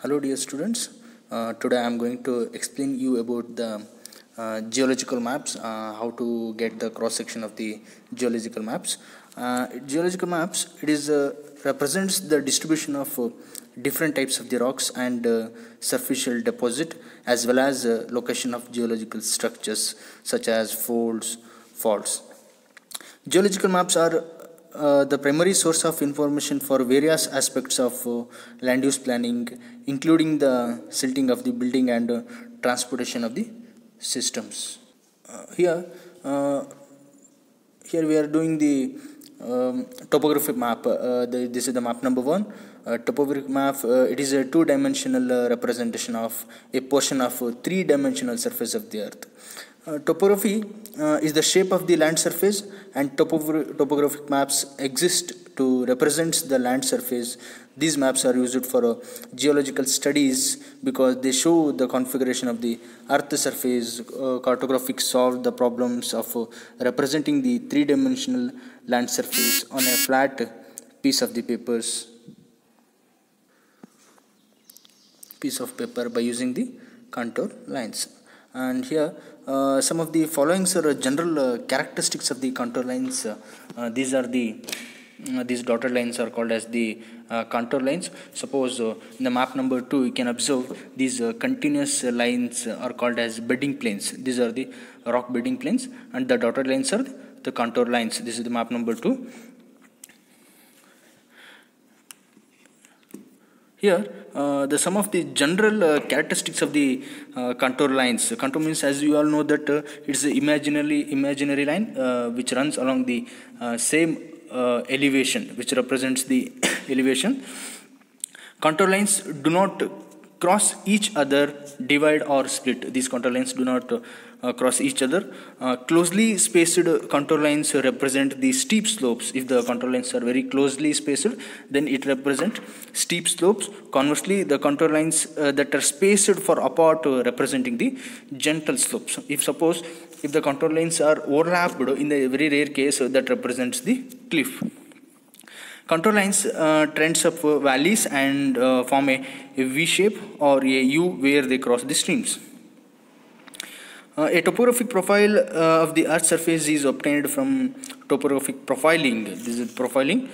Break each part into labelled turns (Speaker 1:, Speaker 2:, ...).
Speaker 1: Hello dear students, today I am going to explain you about the geological maps, how to get the cross section of the geological maps. Geological maps, it is represents the distribution of different types of the rocks and superficial deposit, as well as location of geological structures such as folds, faults. Geological maps are the primary source of information for various aspects of land use planning, including the silting of the building and transportation of the systems. Here we are doing the topographic map. This is the map number 1. Topographic map, it is a two-dimensional representation of a portion of three-dimensional surface of the earth. Topography is the shape of the land surface, and topographic maps exist to represent the land surface. These maps are used for geological studies because they show the configuration of the earth surface. Cartographic solve the problems of representing the three-dimensional land surface on a flat piece of paper by using the contour lines. And here some of the following are general characteristics of the contour lines. These are these dotted lines are called as the contour lines. Suppose in the map number 2 you can observe these continuous lines are called as bedding planes. These are the rock bedding planes, and the dotted lines are the contour lines. This is the map number 2. Here, the some of the general characteristics of the contour lines. Contour means, as you all know, that it's the imaginary line which runs along the same elevation, which represents the elevation. Contour lines do not cross each other, divide or split. These contour lines do not cross each other. Closely spaced contour lines represent the steep slopes. If the contour lines are very closely spaced, then it represents steep slopes. Conversely, the contour lines that are spaced for apart representing the gentle slopes. If the contour lines are overlapped, in the very rare case, that represents the cliff. Contour lines trends up valleys and form a V shape or a U where they cross the streams. A topographic profile of the earth's surface is obtained from topographic profiling. This is profiling.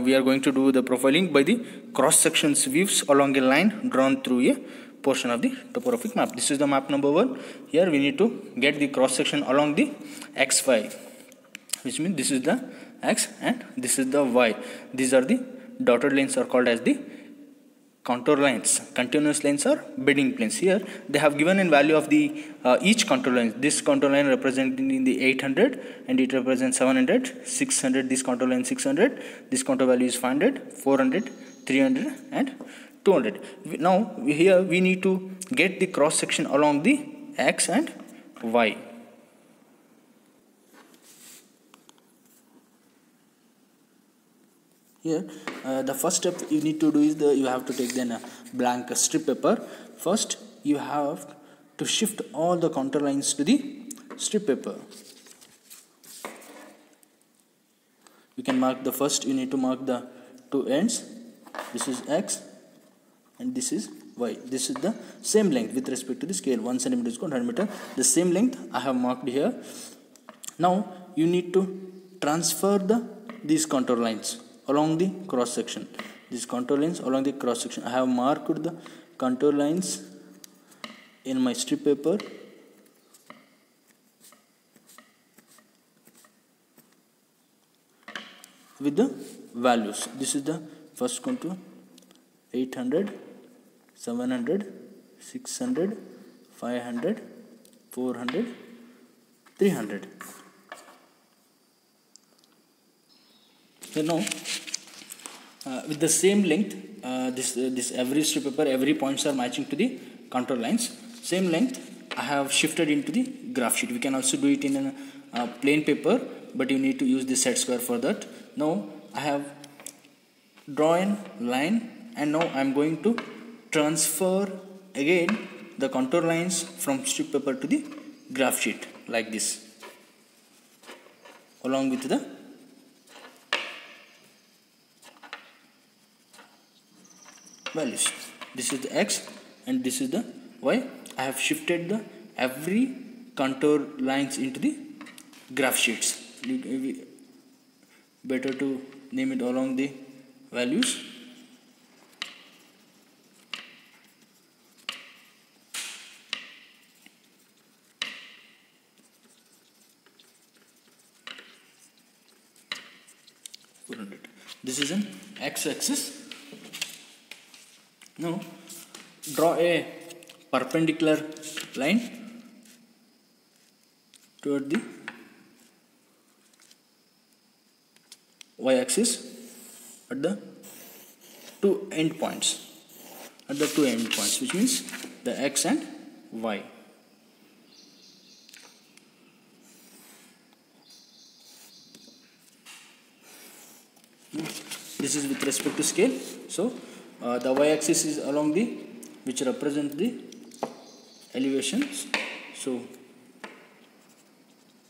Speaker 1: We are going to do the profiling by the cross sections views along a line drawn through a portion of the topographic map. This is the map number 1. Here we need to get the cross section along the XY, which means this is the X and this is the Y. These are the dotted lines are called as the contour lines. Continuous lines are bedding planes. Here they have given in value of the each contour line. This contour line represented in the 800 and it represents 700, 600. This contour line 600. This contour value is 500, 400, 300 and 200. Now here we need to get the cross section along the X and Y. Here the first step you need to do is you have to take then a blank strip paper. First you have to shift all the contour lines to the strip paper. You can mark the first, you need to mark the two ends. This is X and this is Y. This is the same length with respect to the scale. 1 centimeter is called 100 meter. The same length I have marked here. Now you need to transfer these contour lines along the cross section. These contour lines along the cross section. I have marked the contour lines in my strip paper. With the values. This is the first contour: 800, 700, 600, 500, 400, 300. Now with the same length, this every strip paper, every points are matching to the contour lines. Same length I have shifted into the graph sheet. We can also do it in a plain paper, but you need to use the set square for that. Now I have drawn a line, and now I am going to transfer again the contour lines from strip paper to the graph sheet like this, along with the values. This is the x and this is the y. I have shifted the every contour lines into the graph sheets. Better to name it along the values. This is an x-axis. Now draw a perpendicular line toward the y-axis at the two endpoints. Which means the x and y. This is with respect to scale. So the y-axis is along the which represent the elevations. So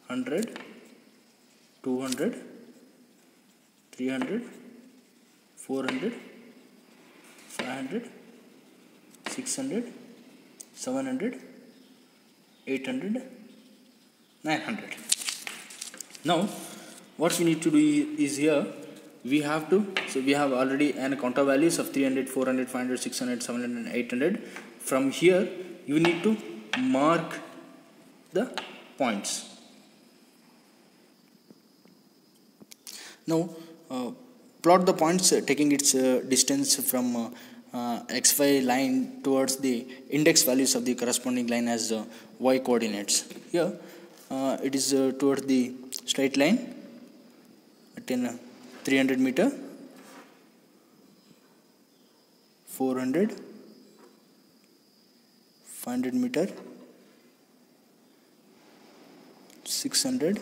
Speaker 1: 100, 200, 300, 400, 500, 600, 700, 800, 900. Now what we need to do is here we have already an counter values of 300, 400, 500, 600, 700 and 800. From here you need to mark the points. Now plot the points taking its distance from xy line towards the index values of the corresponding line as y coordinates. Here it is towards the straight line at 300 meter, 400, 500 meter, 600,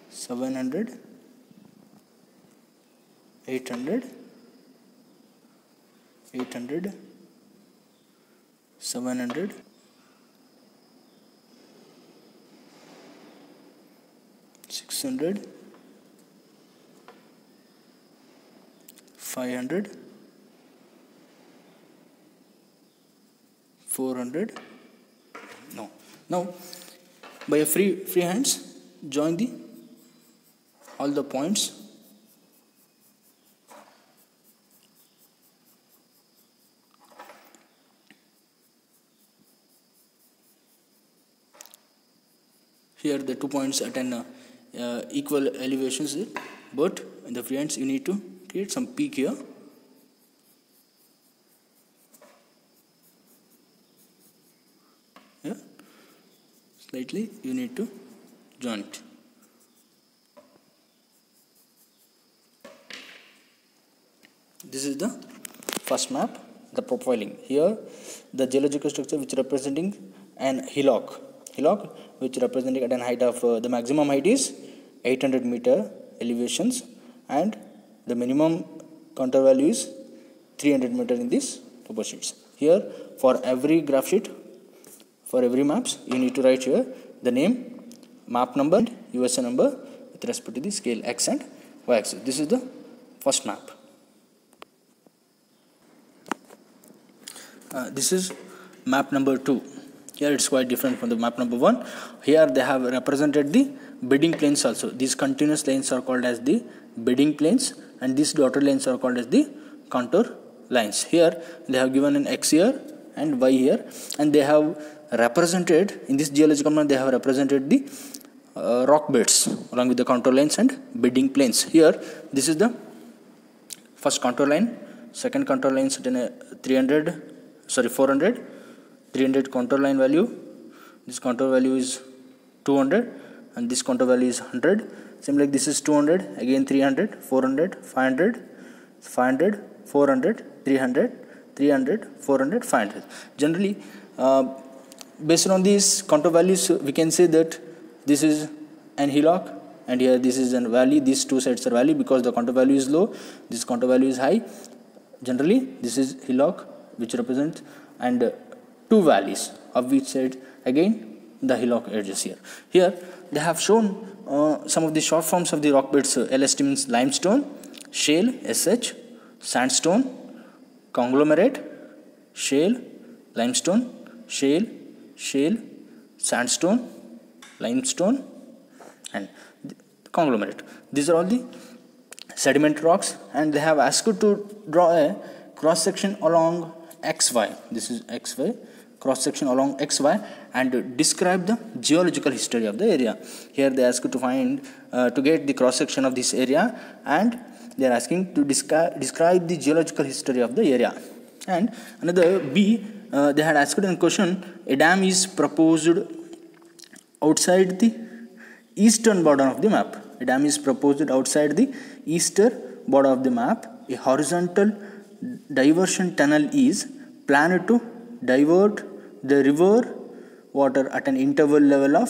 Speaker 1: 700, 800, 700, 600, 500, 400. Now by a free hands join all the points. Here the 2 points at an equal elevations, but in the free hands you need to create some peak here. Slightly you need to join it. This is the first map, the profiling. Here the geological structure which representing an hillock which representing at an height of the maximum height is 800 meter elevations and the minimum contour value is 300 meter in these topo sheets. Here for every graph sheet, for every maps you need to write here the name, map number and USA number with respect to the scale x and y axis. This is the first map. This is map number 2. Here it's quite different from the map number 1. Here they have represented the bedding planes also. These continuous lines are called as the bedding planes and these dotted lines are called as the contour lines. Here they have given an x here and y here, and they have represented in this geological map, they have represented the rock beds along with the contour lines and bedding planes. Here this is the first contour line, second contour line set in a 400, 300 contour line value. This contour value is 200 and this contour value is 100. Same like this is 200, again 300, 400, 500, 500, 400, 300, 300, 400, 500. Generally, based on these contour values, we can say that this is an hillock and here this is a valley. These two sides are valley because the contour value is low, this contour value is high. Generally, this is hillock which represents and two valleys of which side again the hillock edges here. Here they have shown some of the short forms of the rock beds. LST means limestone, shale, SH, sandstone, conglomerate, shale, limestone, shale, sandstone, limestone, and conglomerate. These are all the sediment rocks, and they have asked to draw a cross section along xy. This is xy, cross section along xy, and describe the geological history of the area. Here they ask to find to get the cross section of this area, and they are asking to describe the geological history of the area. And another B, they had asked in question, a dam is proposed outside the eastern border of the map. A dam is proposed outside the eastern border of the map. A horizontal diversion tunnel is planned to divert the river water at an interval level of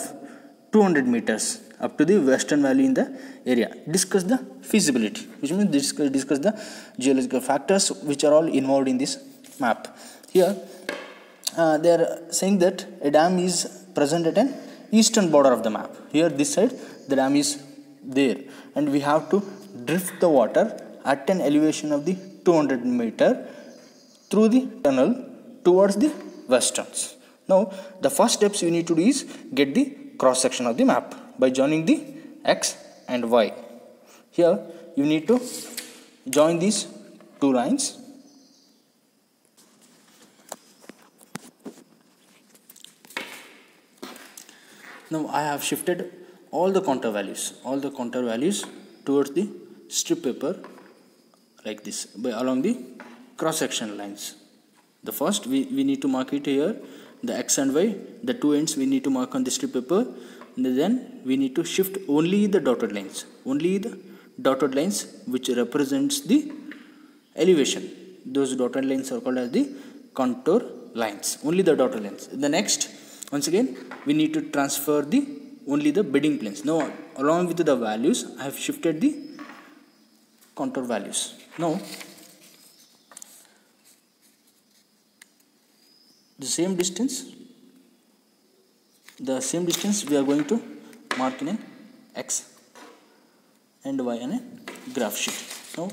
Speaker 1: 200 meters up to the western valley in the area. Discuss the feasibility, which means discuss the geological factors which are all involved in this map. Here they are saying that a dam is present at an eastern border of the map. Here this side the dam is there, and we have to drift the water at an elevation of the 200 meter through the tunnel towards the westerns. Now the first steps you need to do is get the cross section of the map by joining the x and y. Here you need to join these two lines. Now I have shifted all the contour values towards the strip paper like this by along the cross section lines. The first we need to mark it here, the x and y, the two ends we need to mark on the strip paper. Then we need to shift only the dotted lines, which represents the elevation. Those dotted lines are called as the contour lines, only the dotted lines. The next, once again, we need to transfer only the bedding planes. Now along with the values I have shifted the contour values. Now the same distance we are going to mark in an x and y on a graph sheet. Now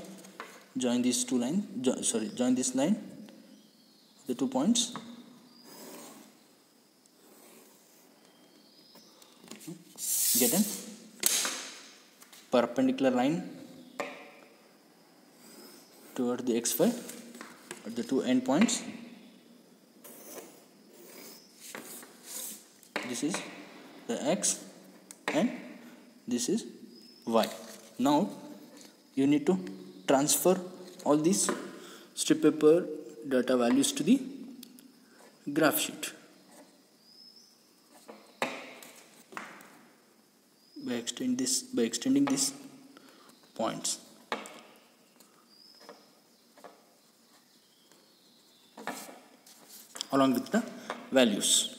Speaker 1: join these two lines, join this line, the 2 points. Get a perpendicular line toward the xy at the two end points. This is the x and this is y. Now you need to transfer all these strip paper data values to the graph sheet by extending these points. Along with the values.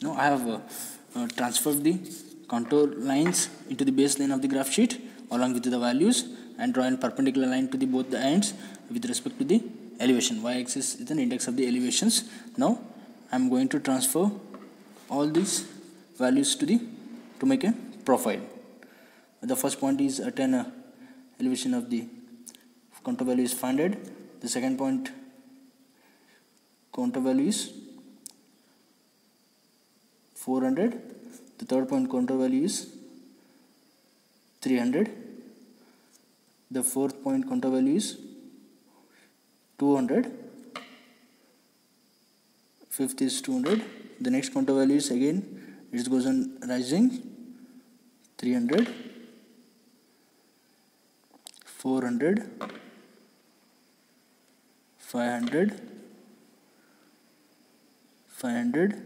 Speaker 1: Now I have transferred the contour lines into the baseline of the graph sheet along with the values, and drawn a perpendicular line to both the ends with respect to the elevation. Y-axis is an index of the elevations. Now I am going to transfer all these values to make a profile. The first point is at an elevation of the contour value is 500. The second point contour value is 400. The third point contour value is 300. The fourth point contour value is 200. Fifth is 200. The next contour value is again it goes on rising, 300, 400, 500, 500,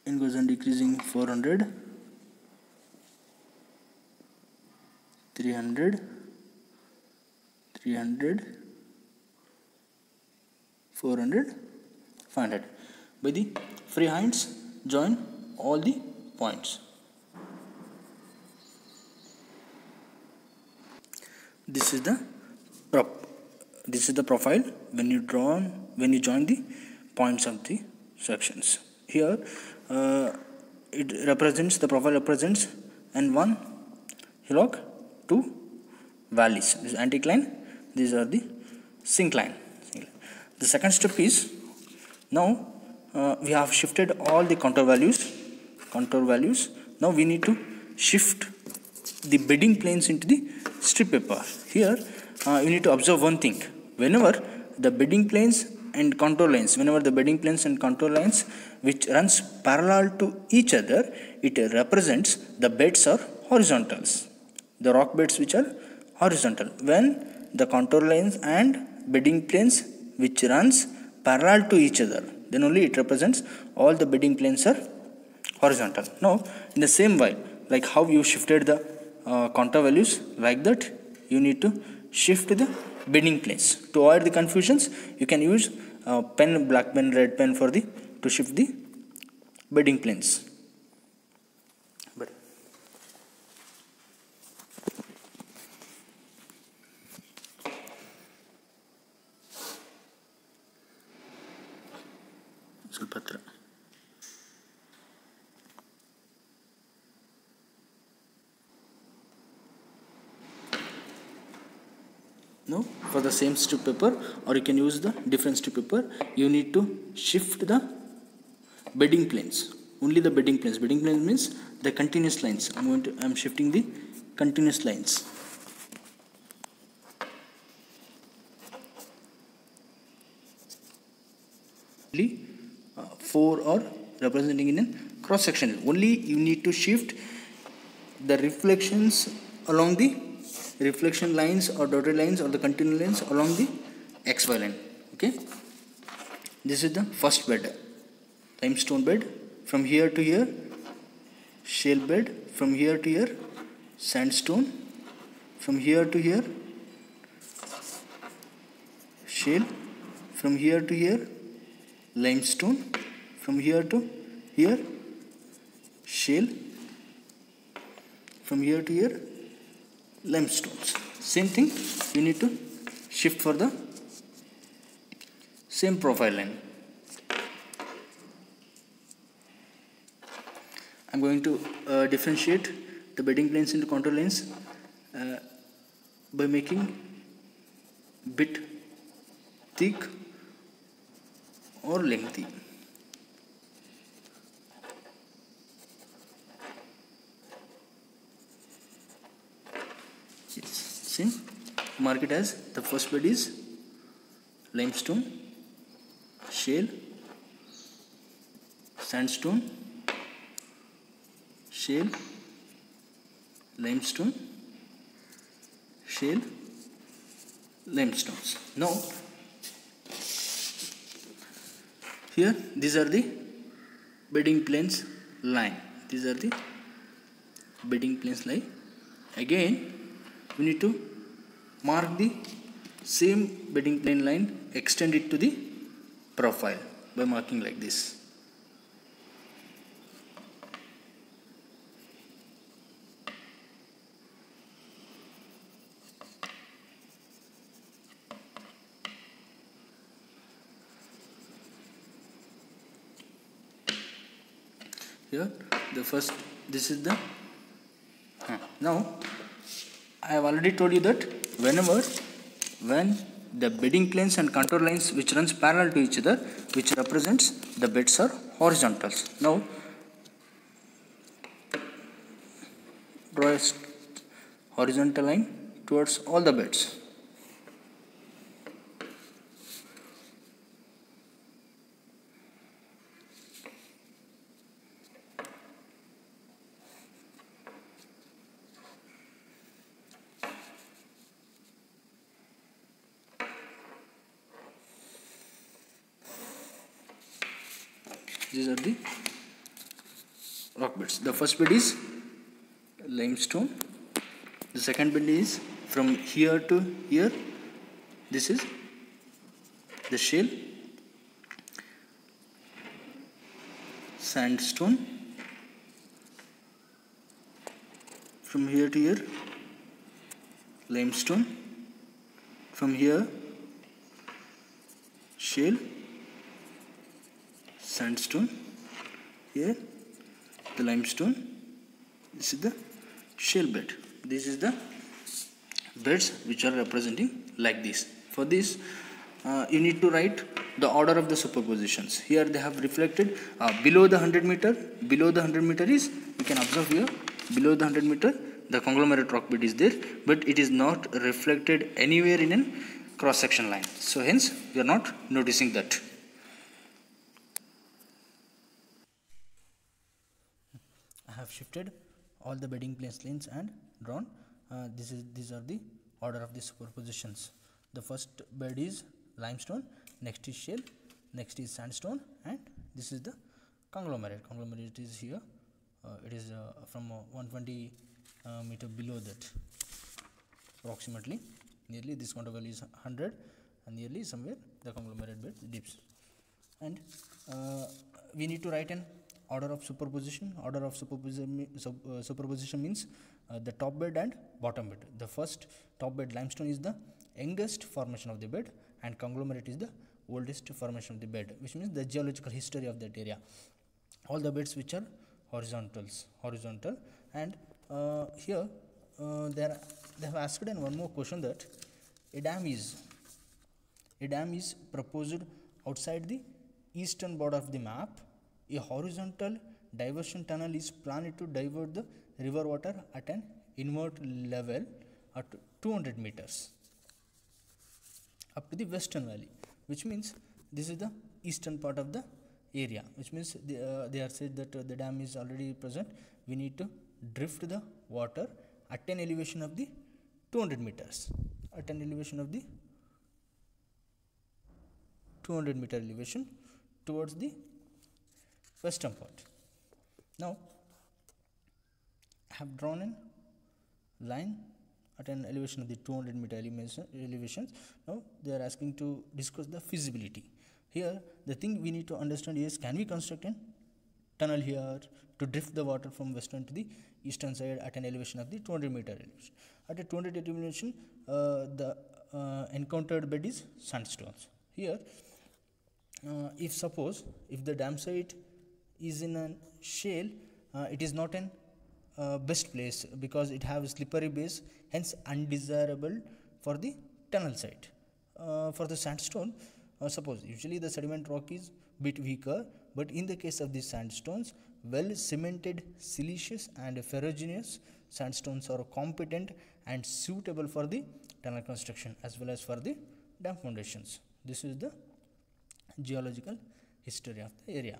Speaker 1: and goes on decreasing, 400, 300, 300, 400, 500. By the free hands, join all the points. This is the profile when you join the points of the sections. Here the profile represents and one hillock, two valleys. This is anticline, these are the syncline. The second step is, now we have shifted all the contour values. Now we need to shift the bedding planes into the strip paper. Here you need to observe one thing. Whenever the bedding planes and contour lines which runs parallel to each other, it represents the beds or horizontals, the rock beds which are horizontal. When the contour lines and bedding planes which runs parallel to each other, then only it represents all the bedding planes are horizontal. Now in the same way, like how you shifted the contour values, like that you need to shift the bedding planes. To avoid the confusions, you can use pen, black pen, red pen for the to shift the bedding planes. Sulpatra. Now for the same strip paper, or you can use the different strip paper, you need to shift the bedding planes. Only the bedding planes. Bedding planes means the continuous lines. I'm shifting the continuous lines. Four are representing in a cross section. Only you need to shift the reflections along the reflection lines or dotted lines or the continuous lines along the XY line. Okay, this is the first bed, limestone bed. From here to here, shale bed. From here to here, sandstone. From here to here, shale. From here to here, limestone. From here to here, shale. From here to here, limestones. Same thing, you need to shift for the same profile line. I'm going to differentiate the bedding planes into contour lines by making bit thick or lengthy. See, mark it as the first bed is limestone, shale, sandstone, shale, limestone, shale, limestones. Now here these are the bedding planes line. These are the bedding planes line. Again we need to mark the same bedding plane line, extend it to the profile by marking like this. Here the first, this is the now I have already told you that when the bedding planes and contour lines which runs parallel to each other, which represents the beds are horizontals. Now draw a horizontal line towards all the beds. These are the rock beds. The first bed is limestone. The second bed is from here to here. This is the shale, sandstone. From here to here, limestone. From here, shale, sandstone. Here the limestone. This is the shale bed. This is the beds which are representing like this. For this, you need to write the order of the superpositions. Here they have reflected below the 100 meter. Below the 100 meter is, you can observe here, below the 100 meter the conglomerate rock bed is there, but it is not reflected anywhere in a cross section line. So hence we are not noticing that. I have shifted all the bedding planes and drawn. These are the order of the superpositions. The first bed is limestone, next is shale, next is sandstone, and this is the conglomerate. Conglomerate is here. It is from 120 meter below that, approximately. Nearly this interval is 100, and nearly somewhere the conglomerate bed dips. And we need to write an order of superposition. Order of superposition means the top bed and bottom bed. The first top bed limestone is the youngest formation of the bed, and conglomerate is the oldest formation of the bed, which means the geological history of that area. All the beds which are horizontal, and here they have asked in one more question that a dam is proposed outside the eastern border of the map. A horizontal diversion tunnel is planned to divert the river water at an inward level at 200 meters up to the western valley, which means this is the eastern part of the area, which means they are said that the dam is already present. We need to drift the water at an elevation of the 200 meters, at an elevation of the 200 meter elevation towards the western part. Now I have drawn a line at an elevation of the 200 meter elevations. Now they are asking to discuss the feasibility. Here the thing we need to understand is, can we construct a tunnel here to drift the water from western to the eastern side at an elevation of the 200 meter elevation. At a 200 elevation, the encountered bed is sandstones. Here if the dam site is in a shale, it is not an best place because it has slippery base, hence undesirable for the tunnel site. For the sandstone, suppose usually the sediment rock is bit weaker, but in the case of the sandstones, well cemented siliceous and ferruginous sandstones are competent and suitable for the tunnel construction as well as for the dam foundations. This is the geological history of the area.